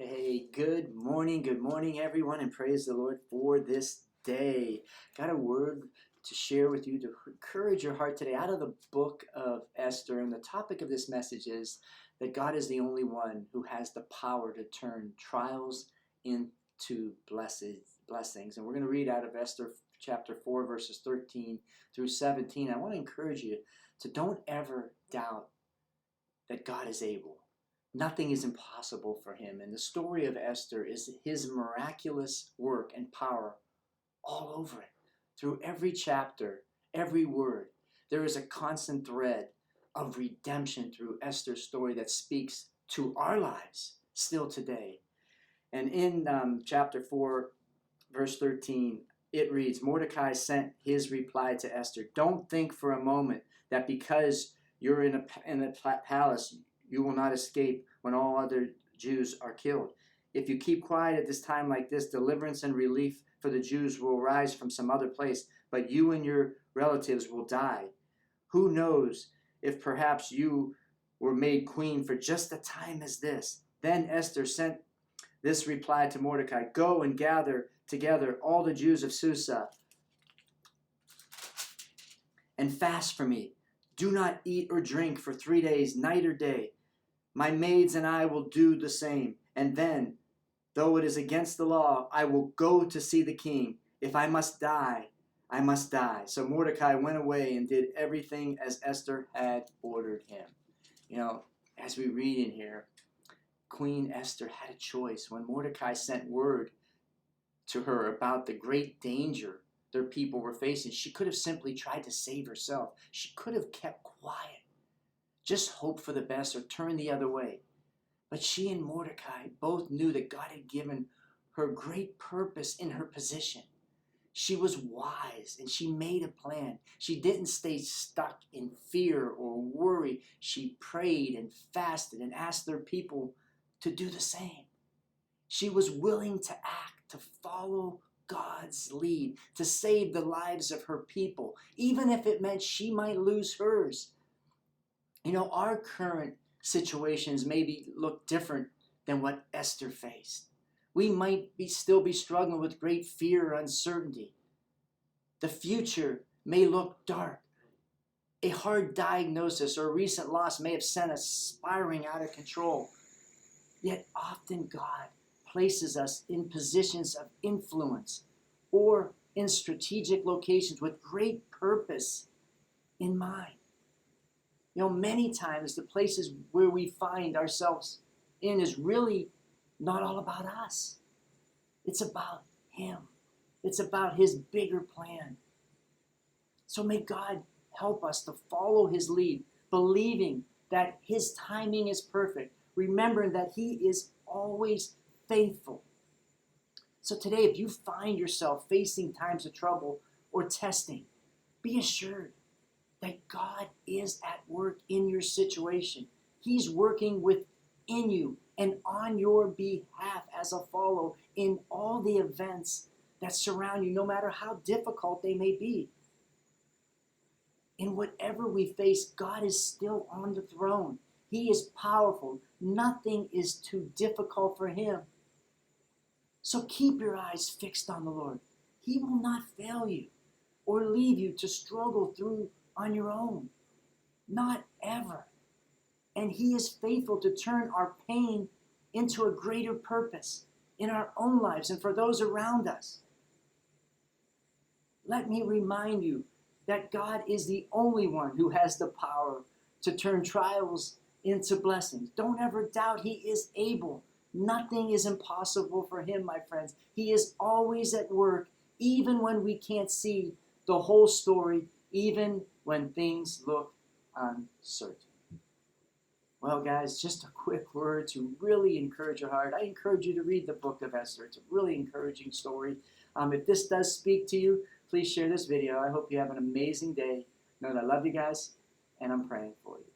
Hey, good morning, everyone, and praise the Lord for this day. Got a word to share with you to encourage your heart today out of the book of Esther. And the topic of this message is that God is the only one who has the power to turn trials into blessings. And we're going to read out of Esther chapter 4, verses 13 through 17. I want to encourage you to don't ever doubt that God is able. Nothing is impossible for him. And the story of Esther is his miraculous work and power all over it. Through every chapter, every word, there is a constant thread of redemption through Esther's story that speaks to our lives still today. And in chapter 4, verse 13, it reads, Mordecai sent his reply to Esther. Don't think for a moment that because you're in a palace, you will not escape when all other Jews are killed. If you keep quiet at this time like this, deliverance and relief for the Jews will rise from some other place, but you and your relatives will die. Who knows if perhaps you were made queen for just a time as this? Then Esther sent this reply to Mordecai, go and gather together all the Jews of Susa and fast for me. Do not eat or drink for 3 days, night or day. My maids and I will do the same. And then, though it is against the law, I will go to see the king. If I must die, I must die. So Mordecai went away and did everything as Esther had ordered him. You know, as we read in here, Queen Esther had a choice. When Mordecai sent word to her about the great danger their people were facing, she could have simply tried to save herself. She could have kept quiet. Just hope for the best or turn the other way. But she and Mordecai both knew that God had given her great purpose in her position. She was wise and she made a plan. She didn't stay stuck in fear or worry. She prayed and fasted and asked their people to do the same. She was willing to act, to follow God's lead, to save the lives of her people, even if it meant she might lose hers. You know, our current situations maybe look different than what Esther faced. We might still be struggling with great fear or uncertainty. The future may look dark. A hard diagnosis or a recent loss may have sent us spiraling out of control. Yet often God places us in positions of influence or in strategic locations with great purpose in mind. You know, many times the places where we find ourselves in is really not all about us. It's about him. It's about his bigger plan. So may God help us to follow his lead, believing that his timing is perfect, remembering that he is always faithful. So today, if you find yourself facing times of trouble or testing, be assured that God is at work in your situation. He's working within you and on your behalf as a follower in all the events that surround you, no matter how difficult they may be. In whatever we face, God is still on the throne. He is powerful. Nothing is too difficult for him. So keep your eyes fixed on the Lord. He will not fail you or leave you to struggle through on your own. Not ever. And he is faithful to turn our pain into a greater purpose in our own lives and for those around us. Let me remind you that God is the only one who has the power to turn trials into blessings. Don't ever doubt he is able. Nothing is impossible for him, my friends. He is always at work, even when we can't see the whole story, even when things look uncertain. Well, guys, just a quick word to really encourage your heart. I encourage you to read the book of Esther. It's a really encouraging story. If this does speak to you, please share this video. I hope you have an amazing day. Know that I love you guys, and I'm praying for you.